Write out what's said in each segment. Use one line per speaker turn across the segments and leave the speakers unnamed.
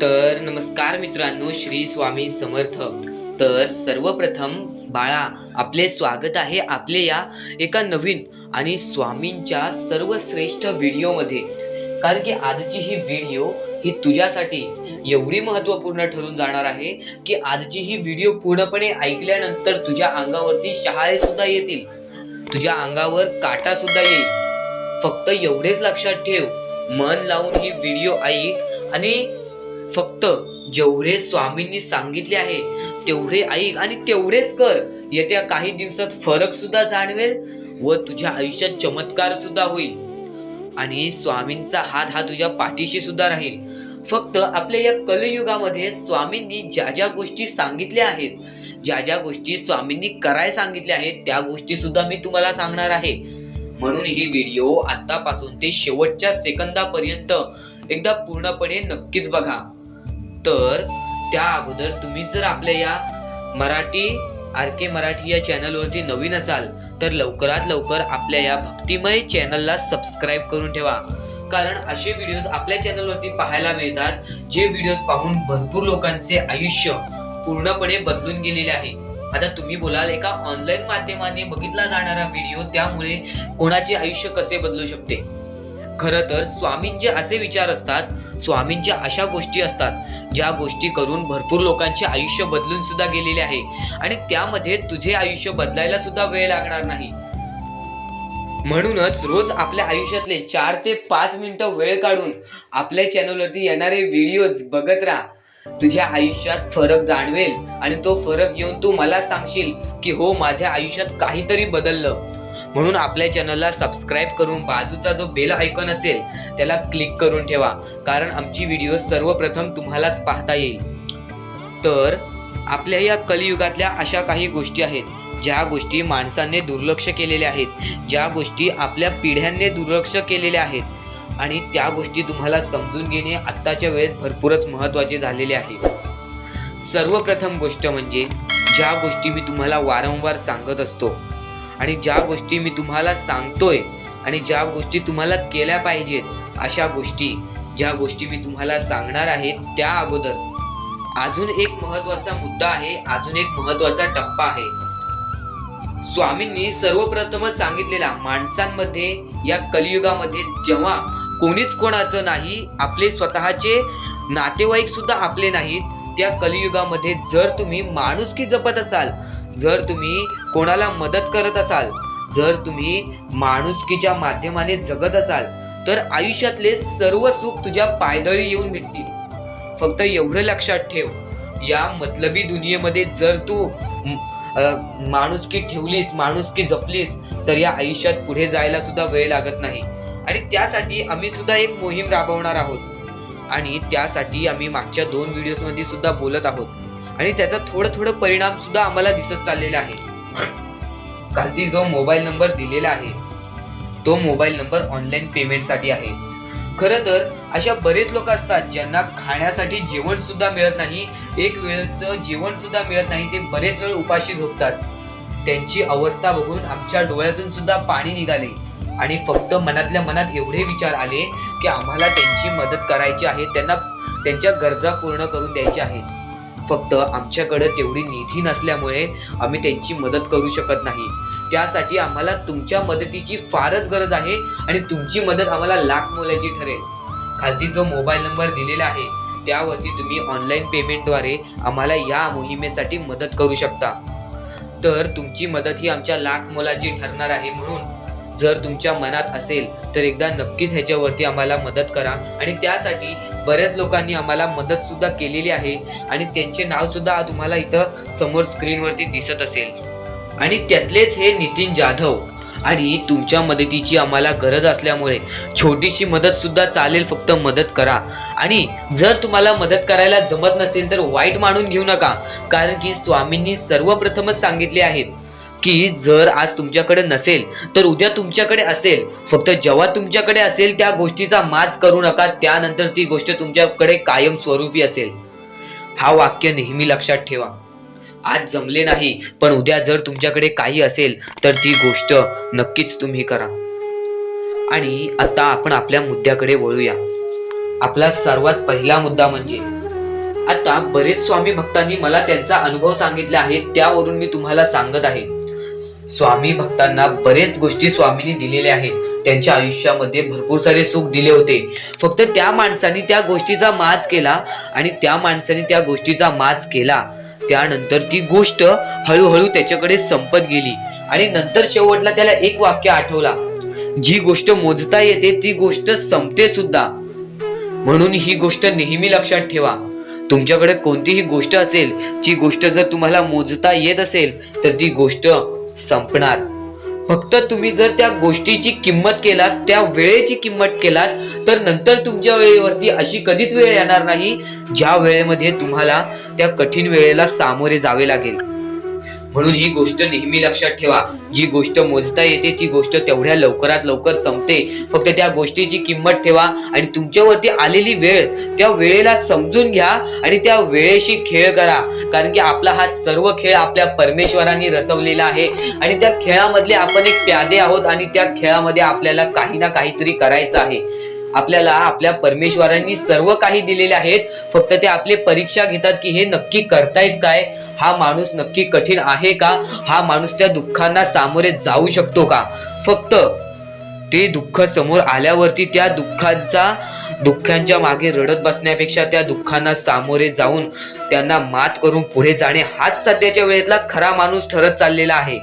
तर नमस्कार मित्रांनो, श्री स्वामी समर्थ. तर सर्वप्रथम बाळा, आपले स्वागत आहे आपले या एका नवीन आणि स्वामींच्या सर्वश्रेष्ठ व्हिडिओमध्ये. कारण की आजची ही व्हिडिओ ही तुझ्यासाठी एवढी महत्त्वपूर्ण ठरून जाणार आहे की आजची ही व्हिडिओ पूर्णपणे ऐकल्यानंतर तुझ्या अंगावरती शहारे सुद्धा येतील, तुझ्या अंगावर काटा सुद्धा येईल. फक्त एवढेच लक्षात ठेव, मन लावून ही व्हिडिओ ऐक आणि फक्त जेवढे स्वामींनी सांगितले आहे तेवढे ऐक आणि तेवढेच कर. येत्या काही दिवसात फरक सुद्धा जाणवेल व तुझ्या आयुष्यात चमत्कार सुद्धा होईल आणि स्वामींचा हात हा तुझ्या पाठीशी सुद्धा राहील. फक्त आपल्या या कलियुगामध्ये स्वामींनी ज्या ज्या गोष्टी सांगितल्या आहेत, ज्या ज्या गोष्टी स्वामींनी करायला सांगितल्या आहेत, त्या गोष्टी सुद्धा मी तुम्हाला सांगणार आहे. म्हणून ही व्हिडिओ आतापासून ते शेवटच्या सेकंदापर्यंत एकदा पूर्णपणे नक्कीच बघा. तर त्या अगोदर तुम्ही जर आपल्या या मराठी RK मराठी या चॅनलवरती नवीन असाल तर लवकरात लवकर आपल्या या भक्तिमय चॅनलला सबस्क्राईब करून ठेवा. कारण असे व्हिडिओज आपल्या चॅनलवरती पाहायला मिळतात जे व्हिडिओज पाहून भरपूर लोकांचे आयुष्य पूर्णपणे बदलून गेलेले आहे. आता तुम्ही बोलाल, एका ऑनलाईन माध्यमाने बघितला जाणारा व्हिडिओ त्यामुळे कोणाचे आयुष्य कसे बदलू शकते? खरं तर स्वामींचे असे विचार असतात, स्वामींच्या अशा गोष्टी असतात ज्या गोष्टी करून भरपूर लोकांचे आयुष्य बदलून सुद्धा गेलेले आहे आणि त्यामध्ये तुझे आयुष्य बदलायला सुद्धा वेळ लागणार नाही. म्हणूनच रोज आपल्या आयुष्यातले 4 ते 5 मिनिटं वेळ काढून आपल्या चॅनलवरती येणारे व्हिडिओज बघत राहा. तुझ्या आयुष्यात फरक जाणवेल आणि तो फरक येऊन तू मला सांगशील की हो, माझ्या आयुष्यात काहीतरी बदललं. म्हणून आपल्या चॅनलला सबस्क्राईब करून बाजूचा जो बेल आयकॉन असेल त्याला क्लिक करून ठेवा, कारण आमची व्हिडिओ सर्वप्रथम तुम्हालाच पाहता येईल. तर आपल्या या कलियुगातल्या अशा काही गोष्टी आहेत ज्या गोष्टी माणसाने दुर्लक्ष केलेल्या आहेत, ज्या गोष्टी आपल्या पिढ्यांनी दुर्लक्ष केलेल्या आहेत आणि त्या गोष्टी तुम्हाला समजून घेणे आत्ताच्या वेळेत भरपूरच महत्त्वाचे झालेले आहे. सर्वप्रथम गोष्ट म्हणजे ज्या गोष्टी मी तुम्हाला वारंवार सांगत असतो आणि ज्या गोष्टी मी तुम्हाला सांगतोय आणि ज्या गोष्टी तुम्हाला केल्या पाहिजेत, अशा गोष्टी ज्या गोष्टी मी तुम्हाला सांगणार आहे त्या अगोदर अजून एक महत्त्वाचा मुद्दा आहे, अजून एक महत्त्वाचा टप्पा आहे. स्वामींनी सर्वप्रथमच सांगितलेला, माणसांमध्ये या कलियुगामध्ये जेव्हा कोणीच कोणाचं नाही, आपले स्वतःचे नातेवाईक सुद्धा आपले नाहीत, त्या कलियुगामध्ये जर तुम्ही माणुसकी जपत असाल, जर तुम्ही कोणाला मदत करत असाल, जर तुम्ही माणुसकीच्या माध्यमाने जगत असाल तर आयुष्यातले सर्व सुख तुझ्या पायदळी येऊन भेटतील. फक्त एवढं लक्षात ठेव, या मतलबी दुनियेमध्ये जर तू माणुसकी ठेवलीस, माणुसकी जपलीस तर या आयुष्यात पुढे जायला सुद्धा वेळ लागत नाही. आणि त्यासाठी आम्ही सुद्धा एक मोहीम राबवणार आहोत आणि त्यासाठी आम्ही मागच्या 2 व्हिडिओजमध्ये सुद्धा बोलत आहोत आणि त्याचा थोडं परिणाम सुद्धा आम्हाला दिसत चाललेला आहे. खालती जो मोबाईल नंबर दिलेला आहे तो मोबाईल नंबर ऑनलाईन पेमेंटसाठी आहे. खरं तर अशा बरेच लोक असतात ज्यांना खाण्यासाठी जेवण सुद्धा मिळत नाही, एक वेळचं जेवण सुद्धा मिळत नाही, ते बरेच वेळ उपाशी झोपतात. त्यांची अवस्था बघून आमच्या डोळ्यातून सुद्धा पाणी निघाले आणि फक्त मनातल्या मनात एवढे विचार आले की आम्हाला त्यांची मदत करायची आहे, त्यांना त्यांच्या गरजा पूर्ण करून द्यायच्या आहेत. फक्त आमच्याकडे तेवढी निधी नसल्यामुळे आम्ही त्यांची मदत करू शकत नाही. त्यासाठी आम्हाला तुमच्या मदतीची फारच गरज आहे आणि तुमची मदत आम्हाला लाख मोलाची ठरेल. खालती जो मोबाईल नंबर दिलेला आहे त्यावरती तुम्ही ऑनलाईन पेमेंटद्वारे आम्हाला या मोहिमेसाठी मदत करू शकता. तर तुमची मदत ही आमच्या लाख मोलाची ठरणार आहे. म्हणून जर तुमच्या मनात असेल तर एकदा नक्कीच ह्याच्यावरती आम्हाला मदत करा. आणि त्यासाठी बऱ्याच लोकांनी आम्हाला मदत सुद्धा केलेली आहे आणि त्यांचे नाव सुद्धा तुम्हाला इथं समोर स्क्रीनवरती दिसत असेल. आणि त्यातलेच हे नितीन जाधव. आणि तुमच्या मदतीची आम्हाला गरज असल्यामुळे छोटीशी मदत सुद्धा चालेल, फक्त मदत करा. आणि जर तुम्हाला मदत करायला जमत नसेल तर वाईट मानून घेऊ नका, कारण की स्वामींनी सर्वप्रथमच सांगितले आहेत की जर आज तुमच्याकडे नसेल तर उद्या तुमच्याकडे असेल. फक्त जेव्हा तुमच्याकडे असेल त्या गोष्टीचा माज करू नका, त्यानंतर ती गोष्ट तुमच्याकडे कायम स्वरूपी असेल. हा वाक्य नेहमी लक्षात ठेवा. आज जमले नाही पण उद्या जर तुमच्याकडे काही असेल तर ती गोष्ट नक्कीच तुम्ही करा. आणि आता आपण आपल्या मुद्द्याकडे वळूया. आपला सर्वात पहिला मुद्दा म्हणजे आता बरेच स्वामी भक्तांनी मला त्यांचा अनुभव सांगितले आहे, त्यावरून मी तुम्हाला सांगत आहे. स्वामी भक्तांना बरेच गोष्टी स्वामींनी दिलेल्या आहेत. त्यांच्या आयुष्यामध्ये भरपूर सारे सुख दिले होते. फक्त त्या माणसाने त्या गोष्टीचा माज केला आणि त्या माणसाने त्या गोष्टीचा माज केला. त्यानंतर ती गोष्ट हळूहळू त्याच्याकडे संपत गेली आणि नंतर शेवटला त्याला एक वाक्य आठवला, जी गोष्ट मोजता येते ती गोष्ट संपते सुद्धा. म्हणून ही गोष्ट नेहमी लक्षात ठेवा. तुमच्याकडे कोणतीही गोष्ट असेल, जी गोष्ट जर तुम्हाला मोजता येत असेल तर ती गोष्ट संपणार. फक्त तुम्ही जर त्या गोष्टीची किंमत केलात, त्या वेळेची किंमत केलात, तर नंतर तुमच्या वेळेवरती अशी कधीच वेळ येणार नाही ज्या वेळेमध्ये तुम्हाला त्या कठीण वेळेला सामोरे जावे लागेल. म्हणून ही गोष्ट नेहमी लक्षात ठेवा. जी गोष्ट मोजता येते ती गोष्ट तेवढ्या लवकरात लवकर संपते. फक्त त्या गोष्टीची किंमत ठेवा आणि तुमच्यावरती आलेली वेळ, त्या वेळेला समजून घ्या आणि त्या वेळेशी खेळ करा. कारण की आपला हा सर्व खेळ आपल्या परमेश्वरांनी रचवलेला आहे आणि त्या खेळामधले आपण एक प्यादे आहोत आणि त्या खेळामध्ये आपल्याला काही ना काहीतरी करायचं आहे. आपल्याला आपल्या परमेश्वरांनी सर्व काही दिलेले आहेत. फक्त ते आपले परीक्षा घेतात की हे नक्की करतायत काय, हा माणूस नक्की कठीण आहे का, हा माणूस त्या दुःखांना सामोरे जाऊ शकतो का. फक्त ते दुःख समोर आल्यावरती त्या दुःखांच्या मागे रडत बसण्यापेक्षा त्या दुःखांना सामोरे जाऊन त्यांना मात करून पुढे जाणे हाच सध्याच्या वेळेतला खरा माणूस ठरत चाललेला आहे.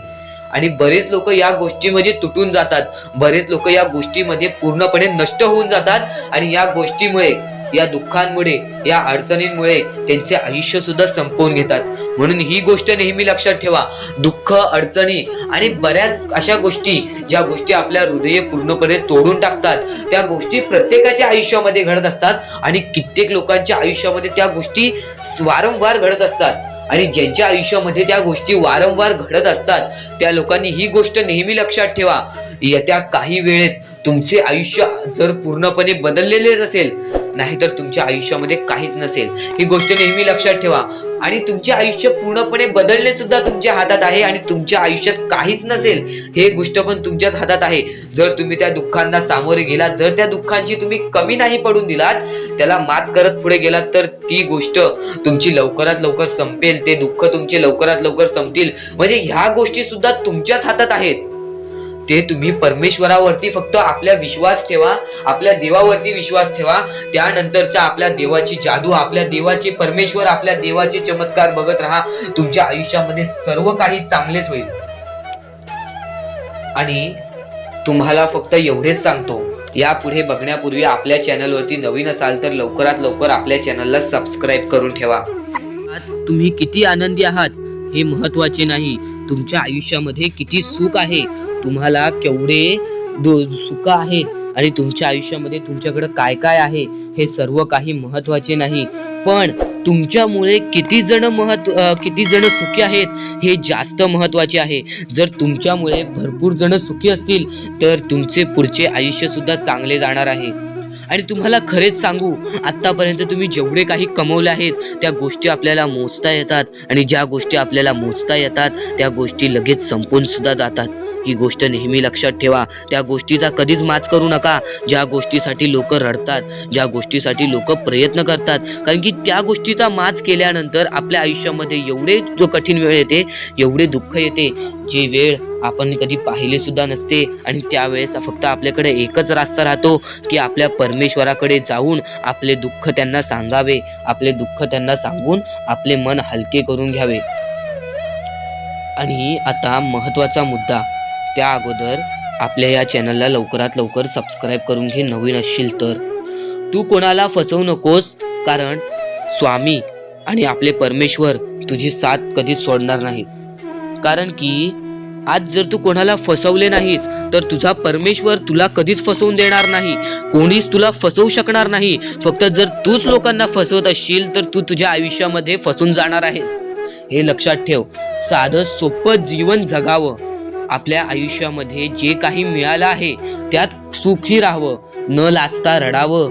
आणि बरेच लोक या गोष्टीमध्ये तुटून जातात. बरेच लोक या गोष्टीमध्ये पूर्णपणे नष्ट होऊन जातात आणि या गोष्टीमुळे, या दुःखांमुळे, या अडचणींमुळे त्यांचे आयुष्य सुद्धा संपवून घेतात. म्हणून ही गोष्ट नेहमी लक्षात ठेवा. दुःख, अडचणी आणि बऱ्याच अशा गोष्टी, ज्या गोष्टी आपल्या हृदय पूर्णपणे तोडून टाकतात, त्या गोष्टी प्रत्येकाच्या आयुष्यामध्ये घडत असतात आणि कित्येक लोकांच्या आयुष्यामध्ये त्या गोष्टी वारंवार घडत असतात. आणि ज्यांच्या आयुष्यामध्ये त्या गोष्टी वारंवार घडत असतात त्या लोकांनी ही गोष्ट नेहमी लक्षात ठेवा. येत्या काही वेळेत तुमचे आयुष्य जर पूर्णपणे बदललेलेच असेल, नाहीतर तुमच्या आयुष्यामध्ये काहीच नसेल. ही गोष्ट नेहमी लक्षात ठेवा. आणि तुमचे आयुष्य पूर्णपणे बदलणे सुद्धा तुमच्या हातात आहे आणि तुमच्या आयुष्यात काहीच नसेल हे गोष्ट पण तुमच्याच हातात आहे. जर तुम्ही त्या दुःखांना सामोरे गेलात, जर त्या दुःखांची तुम्ही कमी नाही पडून दिलात, त्याला मात करत पुढे गेलात, तर ती गोष्ट तुमची लवकरात लवकर संपेल. ते दुःख तुमचे लवकरात लवकर संपतील. म्हणजे ह्या गोष्टी सुद्धा तुमच्याच हातात आहेत. ते तुम्ही परमेश्वरावरती फक्त आपल्या विश्वास ठेवा, आपल्या देवावरती विश्वास ठेवा. त्यानंतरच्या आपल्या देवाची जादू, आपल्या देवाचे परमेश्वर, आपल्या देवाचे चमत्कार बघत राहा. तुमच्या आयुष्यामध्ये सर्व काही चांगलेच होईल. आणि तुम्हाला फक्त एवढेच सांगतो, यापुढे बघण्यापूर्वी आपल्या चॅनलवरती नवीन असाल तर लवकरात लवकर आपल्या चॅनलला सबस्क्राईब करून ठेवा. तुम्ही किती आनंदी आहात हे महत्वाचे नाही, तुमच्या आयुष्यामध्ये किती सुख आहे, तुम्हाला केवढे सुख आहेत आणि तुमच्या आयुष्यामध्ये तुमच्याकडे काय काय आहे हे सर्व काही महत्वाचे नाही. पण तुमच्यामुळे किती जण सुखी आहेत हे जास्त महत्वाचे आहे. जर तुमच्यामुळे भरपूर जण सुखी असतील तर तुमचे पुढचे आयुष्य सुद्धा चांगले जाणार आहे. आणि तुम्हाला खरेच सांगू, आतापर्यंत तुम्ही जेवढे काही कमवले आहेत त्या गोष्टी आपल्याला मोजता येतात आणि ज्या गोष्टी आपल्याला मोजता येतात त्या गोष्टी लगेच संपून सुद्धा जातात. ही गोष्ट नेहमी लक्षात ठेवा. त्या गोष्टीचा कधीच माज करू नका ज्या गोष्टीसाठी लोक रडतात, ज्या गोष्टीसाठी लोक प्रयत्न करतात. कारण की त्या गोष्टीचा माज केल्यानंतर आपल्या आयुष्यामध्ये एवढे जो कठीण वेळ येते, एवढे दुःख येते, जे वेळ आपण कधी पाहिले सुद्धा नसते. आणि त्यावेळेस फक्त आपल्याकडे एकच रास्ता राहतो की आपल्या परमेश्वराकडे जाऊन आपले दुःख त्यांना सांगावे, आपले दुःख त्यांना सांगून आपले मन हलके करून घ्यावे. आणि आता महत्त्वाचा मुद्दा, त्या अगोदर आपल्या या चॅनलला लवकरात लवकर सबस्क्राईब करून घे नवीन असशील तर. तू कोणाला फसवू नकोस, कारण स्वामी आणि आपले परमेश्वर तुझी साथ कधीच सोडणार नाहीत. कारण की आज जर तू कोणाला फसवले नाहीस तर तुझा परमेश्वर तुला कधीच फसवून देणार नाही. कोणीच तुला फसवू शकणार नाही. फक्त जर तूच लोकांना फसवत असशील तर तू तुझ्या आयुष्यामध्ये फसून जाणार आहेस. हे लक्षात ठेव. साधं सोपं जीवन जगावं. आपल्या आयुष्यामध्ये जे काही मिळालं आहे त्यात सुखी राहावं, न लाजता रडावं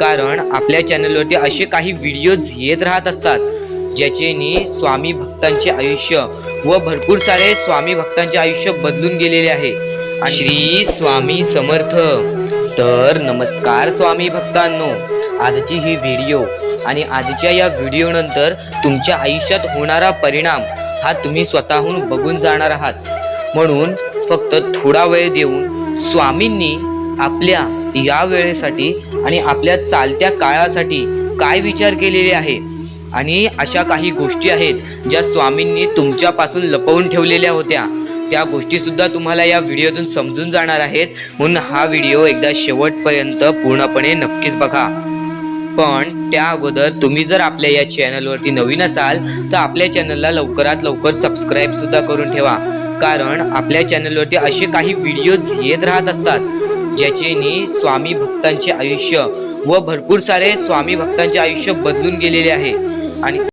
कारण आपल्या चॅनलवरती असे काही व्हिडिओज येत राहत असतात ज्याच्याने स्वामी भक्तांचे आयुष्य व भरपूर सारे स्वामी भक्तांचे आयुष्य बदलून गेलेले आहे। श्री स्वामी समर्थ। तर नमस्कार स्वामी भक्तांनो, आजची ही व्हिडिओ आणि आजच्या या व्हिडिओ नंतर तुमच्या आयुष्यात होणारा परिणाम हा तुम्ही स्वतःहून बघून जाणार आहात। म्हणून फक्त थोडा वेळ देऊन स्वामींनी आपल्या या वेळेसाठी आणि आपल्या चालत्या काळासाठी काय विचार केलेले आहे आणि अशा काही गोष्टी आहेत ज्या स्वामींनी तुमच्यापासून लपवून ठेवलेल्या होत्या, त्या गोष्टी सुद्धा तुम्हाला या व्हिडिओतून समजून जाणार आहेत। म्हणून हा व्हिडिओ एकदा शेवटपर्यंत पूर्णपणे नक्कीच बघा। पण त्या अगोदर तुम्ही जर आपल्या या चॅनलवरती नवीन असाल तर आपल्या चॅनलला लवकरात लवकर सबस्क्राईब सुद्धा करून ठेवा, कारण आपल्या चॅनलवरती असे काही व्हिडिओज येत राहत असतात ज्याच्याने स्वामी भक्तांचे आयुष्य व भरपूर सारे स्वामी भक्तांचे आयुष्य बदलून गेलेले आहे। आणि